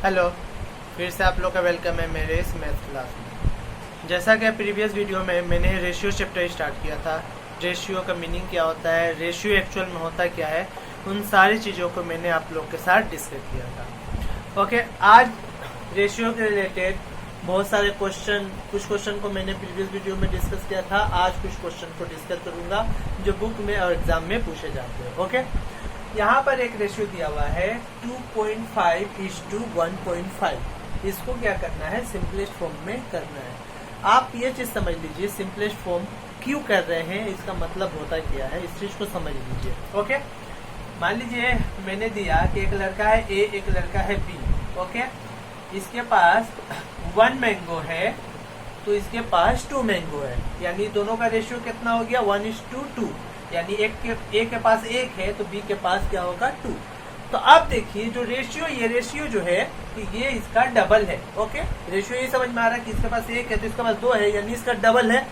Hello, फिर से आप लोग का वेलकम है मेरे इस मैथ क्लास में। जैसा कि प्रीवियस वीडियो में मैंने रेशियो चैप्टर स्टार्ट किया था, रेशियो का मीनिंग क्या होता है, रेशियो एक्चुअल में होता क्या है, उन सारी चीज़ों को मैंने आप लोग के साथ डिस्कस किया था। ओके, आज रेशियो के रिलेटेड बहुत सारे कुछ क्वेश्चन को मैंने प्रीवियस वीडियो में डिस्कस किया था। आज कुछ क्वेश्चन को डिस्कस करूंगा जो बुक में और एग्जाम में पूछे जाते हैं। ओके, यहाँ पर एक रेशियो दिया हुआ है 2.5:1.5। इसको क्या करना है, सिंपलेस्ट फॉर्म में करना है। आप ये चीज समझ लीजिए, सिंपलेस्ट फॉर्म क्यों कर रहे हैं, इसका मतलब होता क्या है, इस चीज को समझ लीजिए। ओके, मान लीजिए मैंने दिया कि एक लड़का है ए, एक लड़का है बी। ओके, इसके पास 1 मैंगो है तो इसके पास 2 मैंगो है, यानी दोनों का रेशियो कितना हो गया, 1:2। यानी ए के पास 1 है तो बी के पास क्या होगा, 2। तो अब देखिए जो रेशियो, ये रेशियो जो है ये इसका डबल है। ओके, रेशियो ये समझ में आ रहा है कि इसके पास 1 है तो इसके पास 2 है, यानी इसका डबल है।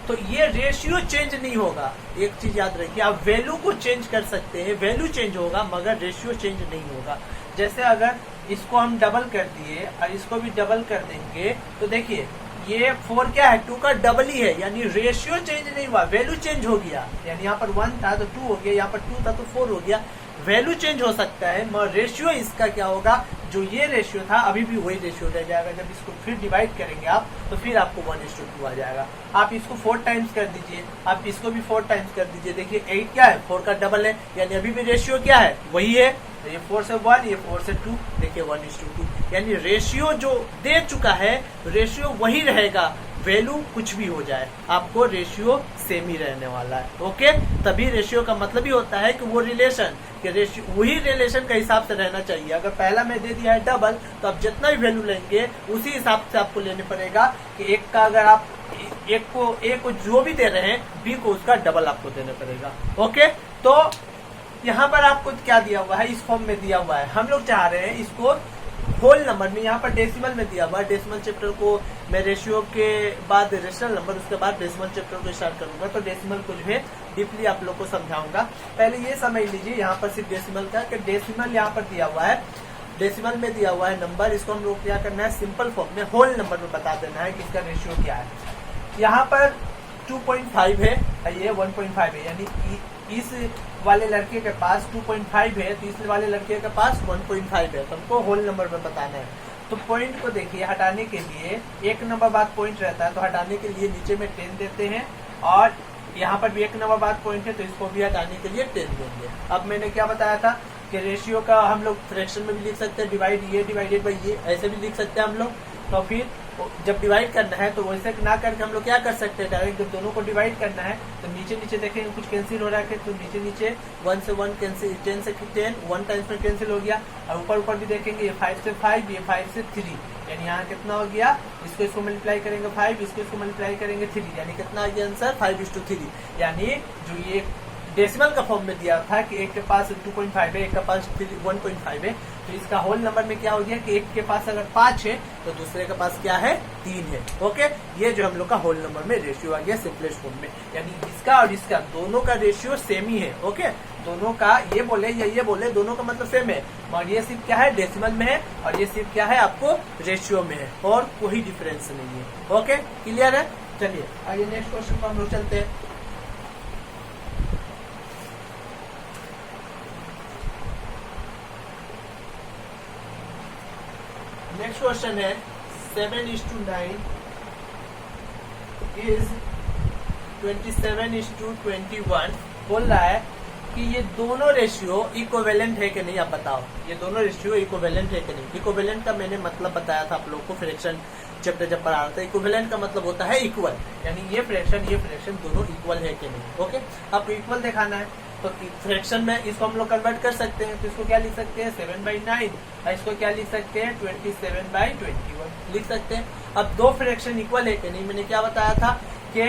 तो ये रेशियो चेंज नहीं होगा। एक चीज याद रखिए, आप वैल्यू को चेंज कर सकते हैं, वैल्यू चेंज होगा मगर रेशियो चेंज नहीं होगा। जैसे अगर इसको हम डबल कर दिए और इसको भी डबल कर देंगे तो देखिए ये 4 क्या है, 2 का डबल ही है, यानी रेशियो चेंज नहीं हुआ, वैल्यू चेंज हो गया। यानी यहाँ पर 1 था तो 2 हो गया, यहाँ पर 2 था तो 4 हो गया। वैल्यू चेंज हो सकता है मगर रेशियो इसका क्या होगा, जो ये रेशियो था अभी भी वही रेशियो रह जाएगा। जब इसको फिर डिवाइड करेंगे आप तो फिर आपको 1:2 आ जाएगा। आप इसको 4 टाइम्स कर दीजिए, आप इसको भी 4 टाइम्स कर दीजिए। देखिए 8 क्या है, 4 का डबल है, यानी अभी भी रेशियो क्या है, वही है। तो ये 4 से 1, ये 4 से 2, देखिए 1:2, यानी रेशियो जो दे चुका है रेशियो वही रहेगा, वैल्यू कुछ भी हो जाए आपको रेशियो सेम ही रहने वाला है। ओके, तभी रेशियो का मतलब ही होता है कि वो रिलेशन के रेशियो वही रिलेशन का हिसाब से रहना चाहिए। अगर पहला में दे दिया है डबल तो आप जितना भी वैल्यू लेंगे उसी हिसाब से आपको लेने पड़ेगा कि एक का अगर आप ए को जो भी दे रहे हैं बी को उसका डबल आपको देना पड़ेगा। ओके, तो यहाँ पर आपको क्या दिया हुआ है, इस फॉर्म में दिया हुआ है। हम लोग चाह रहे हैं इसको होल नंबर में, यहाँ पर डेसिमल में दिया हुआ है। डेसिमल चैप्टर को मैं रेशियो के बाद रेशनल नंबर, उसके बाद डेसिमल चैप्टर को स्टार्ट करूंगा। तो डेसिमल को जो है डीपली आप लोग को समझाऊंगा। पहले ये समझ लीजिए यहाँ पर सिर्फ डेसिमल का, कि डेसिमल यहाँ पर दिया हुआ है, डेसिमल में दिया हुआ है नंबर, इसको हम लोग क्या करना है, सिंपल फॉर्म में होल नंबर में बता देना है कि इसका रेशियो क्या है। यहाँ पर 2.5 है, ये 1.5 है, यानी इस वाले लड़के के पास 2.5 है तो इस वाले लड़के के पास 1.5 है। तो हमको होल नंबर में बताना है। तो पॉइंट को देखिए, हटाने के लिए एक नंबर बाद पॉइंट रहता है तो हटाने के लिए नीचे में 10 देते हैं, और यहाँ पर भी एक नंबर बाद पॉइंट है तो इसको भी हटाने के लिए 10 देंगे। अब मैंने क्या बताया था कि रेशियो का हम लोग फ्रैक्शन में भी लिख सकते हैं, डिवाइड ये डिवाइडेड बाई ये, ऐसे भी लिख सकते हैं हम लोग। तो फिर जब डिवाइड करना है तो वैसे ना करके हम लोग क्या कर सकते हैं, डायरेक्ट जब दोनों को डिवाइड करना है तो नीचे नीचे देखेंगे कुछ कैंसिल हो रहा है तो नीचे नीचे 1 से 1 कैंसिल, 10 से 10 1 टाइम्स में कैंसिल हो गया। और ऊपर ऊपर भी देखेंगे, ये 5 से 5, ये 5 से 3, यानी यहाँ कितना हो गया, इसको मल्टीप्लाई करेंगे 5, इसको मल्टीप्लाई करेंगे 3, यानी कितना आ गया आंसर, 5:3। यानी जो ये डेसिमल का फॉर्म में दिया था कि एक के पास 2.5 है, एक के पास 1.5 है, तो इसका होल नंबर में क्या हो गया कि एक के पास अगर 5 है तो दूसरे के पास क्या है, 3 है। ओके, ये जो हम लोग का होल नंबर में रेशियो आ गया सिंपलेस्ट फॉर्म में, यानी इसका और इसका दोनों का रेशियो सेम ही है। ओके, दोनों का ये बोले या ये बोले दोनों का मतलब सेम है, और ये सिर्फ क्या है, डेसिमल में है, और ये सिर्फ क्या है, आपको रेशियो में है, और कोई डिफरेंस नहीं है। ओके, क्लियर है। चलिए आगे नेक्स्ट क्वेश्चन पर हम लोग चलते हैं। नेक्स्ट क्वेश्चन है 7:9 इज 27:21। बोल रहा है कि ये दोनों रेशियो इक्विवेलेंट है कि नहीं, आप बताओ ये दोनों रेशियो इक्विवेलेंट है कि नहीं। इक्विवेलेंट का मैंने मतलब बताया था आप लोग को फ्रैक्शन चैप्टर जब पढ़ा रहा था। इक्विवेलेंट का मतलब होता है इक्वल, यानी ये फ्रैक्शन दोनों इक्वल है कि नहीं। ओके, आपको इक्वल दिखाना है तो फ्रैक्शन में इसको हम लोग कन्वर्ट कर सकते हैं। तो इसको क्या लिख सकते हैं, 7/9, और इसको क्या लिख सकते हैं, 27/21 लिख सकते हैं। अब दो फ्रैक्शन इक्वल है कि नहीं, मैंने क्या बताया था कि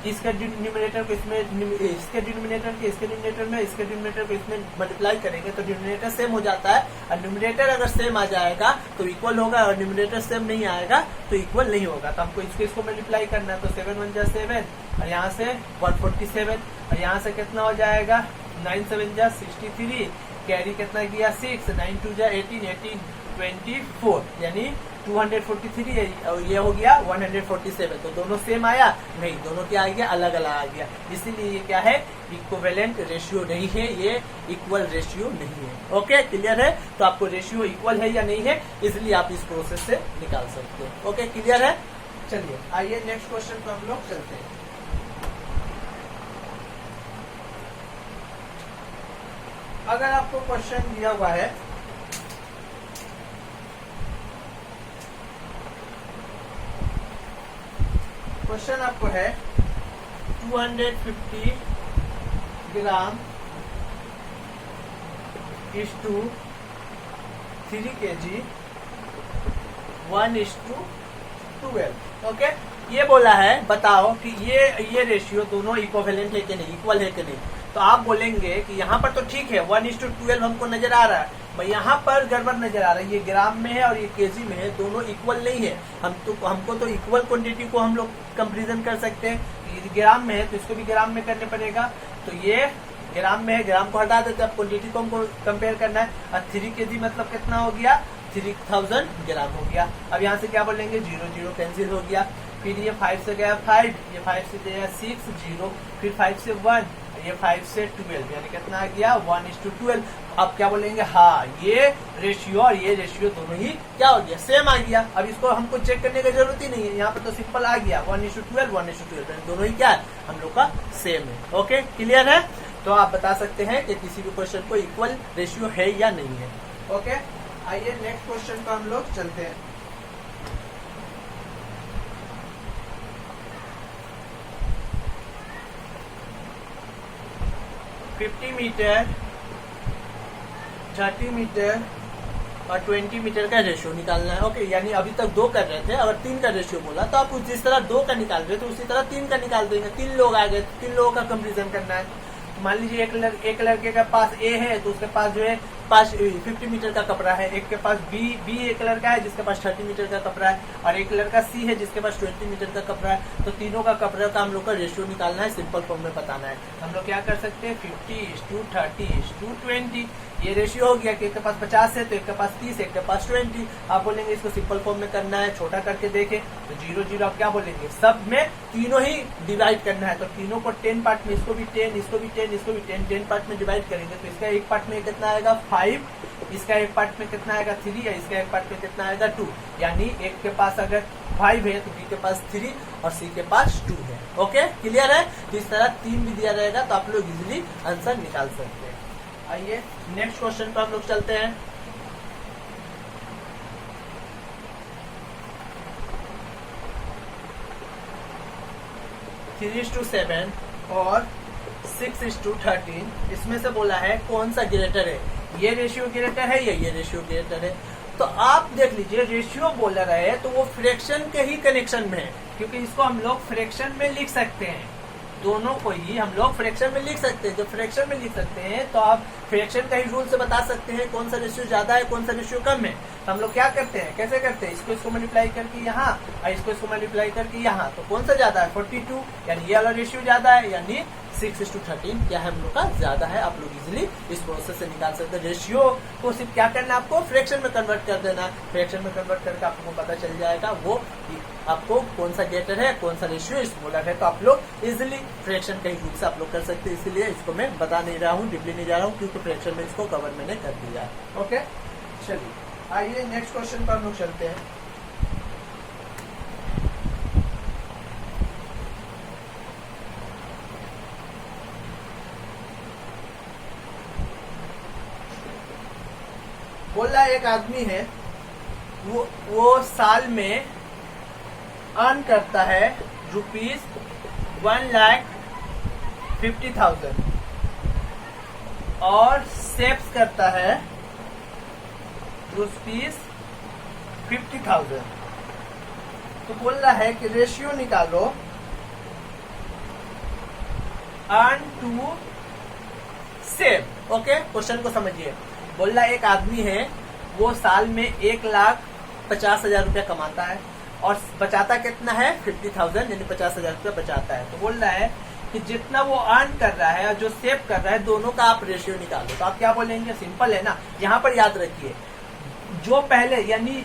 इसका न्यूमरेटर को इसमें, इसके डिनोमिनेटर के इसके डिनोमिनेटर में, इसके डिनोमिनेटर को इसमें मल्टीप्लाई करेंगे तो डिनोमिनेटर सेम हो जाता है। और न्यूमरेटर अगर सेम आ जाएगा तो इक्वल होगा, और न्यूमरेटर सेम नहीं आएगा तो इक्वल नहीं होगा। तो हमको इसको मल्टीप्लाई करना है, तो 7 1 जा 7, और यहाँ से 147, और यहाँ से कितना हो जाएगा, 9 7 जा 63, कैरी कितना किया 6, 9 2 जा 18, 18 24 यानी 243 है और ये हो गया 147। तो दोनों सेम आया नहीं, दोनों क्या आ गया अलग अलग आ गया, इसीलिए ये क्या है इक्विवेलेंट रेशियो नहीं है, ये इक्वल रेशियो नहीं है। ओके क्लियर है? तो आपको रेशियो इक्वल है या नहीं है इसलिए आप इस प्रोसेस से निकाल सकते हो। ओके क्लियर है? चलिए आइए नेक्स्ट क्वेश्चन पर हम लोग चलते हैं। अगर आपको क्वेश्चन दिया हुआ है क्वेश्चन आपको है 250 gram is to 3 kg 1:12। Okay ये बोला है बताओ कि ये रेशियो दोनों इक्विवेलेंट है कि नहीं, इक्वल है कि नहीं। तो आप बोलेंगे कि यहाँ पर तो ठीक है 1:12 हमको नजर आ रहा है, भाई यहाँ पर गड़बड़ नजर आ रहा है, ये ग्राम में है और ये केजी में है, दोनों इक्वल नहीं है। हमको तो इक्वल क्वांटिटी को हम लोग कंपेरिजन कर सकते हैं, ये ग्राम में है तो इसको भी ग्राम में करने पड़ेगा। तो ये ग्राम में है, ग्राम को हटा देते हैं, क्वांटिटी को हमको कंपेयर करना है। और 3 kg मतलब कितना हो गया 3000 ग्राम हो गया। अब यहाँ से क्या बोलेंगे 0 0 कैंसिल हो गया, फिर ये 5 से गया 5, ये 5 से गया 6 0, फिर 5 से 1, ये 5 से 12 यानी कितना आ गया 1:12। अब क्या बोलेंगे हाँ ये रेशियो और ये रेशियो दोनों ही क्या हो गया सेम आ गया। अब इसको हमको चेक करने की जरूरत ही नहीं है, यहाँ पर तो सिंपल आ गया 1:12 1:12 दोनों ही क्या है हम लोग का सेम है। ओके क्लियर है? तो आप बता सकते हैं कि किसी भी क्वेश्चन को इक्वल रेशियो है या नहीं है। ओके आइए नेक्स्ट क्वेश्चन पर हम लोग चलते हैं। $50 मीटर 30 मीटर और 20 मीटर का रेशियो निकालना है। ओके यानी अभी तक 2 कर रहे थे, अगर 3 का रेशियो बोला तो आप जिस तरह 2 का निकाल रहे थे उसी तरह 3 का निकाल देंगे। 3 लोग आ गए, 3 लोगों का कंपेरिजन करना है। मान लीजिए एक लड़के के पास ए है तो उसके पास जो है 50 मीटर का कपड़ा है, एक के पास बी एक लड़का है जिसके पास 30 मीटर का कपड़ा है, और एक लड़का सी है जिसके पास 20 मीटर का कपड़ा है। तो तीनों का कपड़ा का हम लोग का रेशियो निकालना है, सिंपल फॉर्म में बताना है। हम लोग क्या कर सकते हैं 50:30:20 ये रेशियो हो गया कि एक के पास 50 है तो एक के पास 30, एक के पास 20। आप बोलेंगे इसको सिंपल फॉर्म में करना है, छोटा करके देखें तो 0 0 आप क्या बोलेंगे सब में तीनों ही डिवाइड करना है। तो तीनों को 10 पार्ट में, इसको भी 10, इसको भी 10, इसको भी 10 पार्ट में डिवाइड करेंगे तो इसका एक पार्ट में कितना आएगा 5, इसका एक पार्ट में कितना आएगा 3 है, इसका एक पार्ट में कितना आएगा 2। यानी एक के पास अगर 5 है तो बी के पास 3 और सी के पास 2 है। ओके क्लियर है? तो इस तरह 3 भी दिया रहेगा तो आप लोग इजिली आंसर निकाल सकते हैं। आइए नेक्स्ट क्वेश्चन पर हम लोग चलते हैं। थ्री 3:7 और 6:13 इसमें से बोला है कौन सा ग्रेटर है, ये रेशियो ग्रेटर है या ये रेशियो ग्रेटर है। तो आप देख लीजिए रेशियो बोल रहे हैं तो वो फ्रैक्शन के ही कनेक्शन में है, क्योंकि इसको हम लोग फ्रैक्शन में लिख सकते हैं, दोनों को ही हम लोग फ्रैक्शन में लिख सकते हैं। जब फ्रैक्शन में लिख सकते हैं तो आप फ्रैक्शन का ही रूल से बता सकते हैं कौन सा रेशियो ज्यादा है कौन सा रेशियो कम है। तो हम लोग क्या करते हैं, कैसे करते हैं, इसको मल्टीप्लाई करके यहाँ और इसको मल्टीप्लाई करके यहाँ, तो कौन सा ज्यादा है 42 यानी ये वाला रेशियो ज्यादा है, यानी 6:13 क्या है हम लोग का ज्यादा है। आप लोग इजिली इस प्रोसेस से निकाल सकते हैं। रेशियो को सिर्फ क्या करना है आपको फ्रैक्शन में कन्वर्ट कर देना, फ्रैक्शन में कन्वर्ट करके आपको पता चल जाएगा वो आपको कौन सा ग्रेटर है कौन सा रेशियो स्मॉलर है। तो आप लोग इजिली फ्रैक्शन का ही रूल से आप लोग कर सकते हैं, इसीलिए इसको मैं बता नहीं रहा हूँ, डीपली नहीं जा रहा हूँ, क्योंकि फ्रैक्शन में इसको कवर मैंने कर दिया। ओके चलिए आइए नेक्स्ट क्वेश्चन पर हम लोग चलते हैं। बोला एक आदमी है वो साल में अर्न करता है ₹1,50,000 और सेव्स करता है ₹50,000। तो बोल रहा है कि रेशियो निकालो earn to save. Okay question को समझिए। बोल रहा एक आदमी है वो साल में 1,50,000 रुपया कमाता है और बचाता कितना है 50,000 यानी 50,000 रुपया बचाता है। तो बोल रहा है कि जितना वो अर्न कर रहा है और जो सेव कर रहा है दोनों का आप रेशियो निकालो। तो आप क्या बोलेंगे, सिंपल है ना। यहाँ पर याद रखिए जो पहले यानी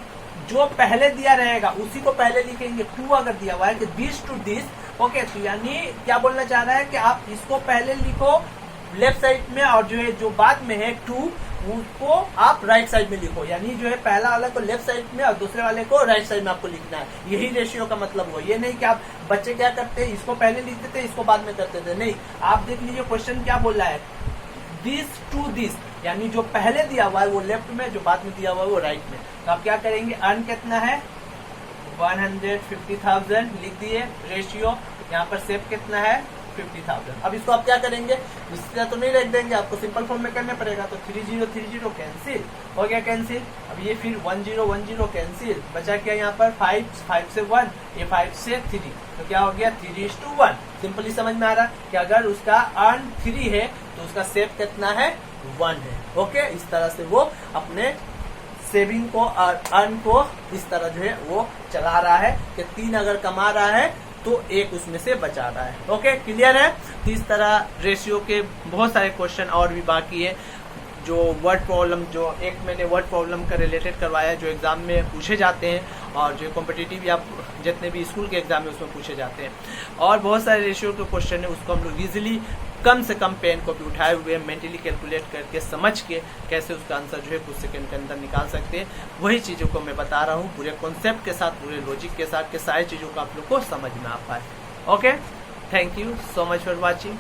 जो पहले दिया रहेगा उसी को पहले लिखेंगे। 2 अगर दिया हुआ है कि दिस टू दिस, ओके, तो यानी क्या बोलना चाह रहा है कि आप इसको पहले लिखो लेफ्ट साइड में और जो है जो बाद में है 2 उसको आप राइट साइड में लिखो। यानी जो है पहला वाले को लेफ्ट साइड में और दूसरे वाले को राइट साइड में आपको लिखना है। यही रेशियो का मतलब हो। ये नहीं कि आप बच्चे क्या करते हैं, इसको पहले लिख देते इसको बाद में करते थे, नहीं। आप देख लीजिए क्वेश्चन क्या बोल रहा है, दिस टू दिस, यानी जो पहले दिया हुआ है वो लेफ्ट में, जो बाद में दिया हुआ है वो राइट में। तो आप क्या करेंगे, अर्न कितना है 150,000 लिख दिए रेशियो, यहाँ पर सेव कितना है 50,000। अब इसको आप क्या करेंगे, इस तरह तो नहीं रख देंगे, आपको सिंपल फॉर्म में करना पड़ेगा। तो 30 कैंसिल हो गया, कैंसिल। अब ये फिर 10 कैंसिल, बचा क्या यहाँ पर 5 से 1, ये 5 से 3, तो क्या हो गया 3:1। सिंपली समझ में आ रहा कि अगर उसका अर्न 3 है तो उसका सेव कितना है 1 है। ओके, इस तरह से वो अपने सेविंग को और अर्न को इस तरह जो है वो चला रहा है कि 3 अगर कमा रहा है तो 1 उसमें से बचा रहा है। ओके, क्लियर है। तो इस तरह रेशियो के बहुत सारे क्वेश्चन और भी बाकी है। जो वर्ड प्रॉब्लम, जो एक मैंने वर्ड प्रॉब्लम का रिलेटेड करवाया है जो एग्जाम में पूछे जाते हैं और जो कॉम्पिटिटिव या जितने भी स्कूल के एग्जाम में उसमें पूछे जाते हैं। और बहुत सारे रेशियो के क्वेश्चन है, उसको हम लोग इजीली कम से कम पेन कॉपी उठाए हुए मेंटली कैलकुलेट करके समझ के कैसे उसका आंसर जो है कुछ सेकंड के अंदर निकाल सकते हैं। वही चीज़ों को मैं बता रहा हूँ पूरे कॉन्सेप्ट के साथ, पूरे लॉजिक के साथ, के सारी चीज़ों को आप लोग को समझ में आ पाए। Okay, thank you so much for watching.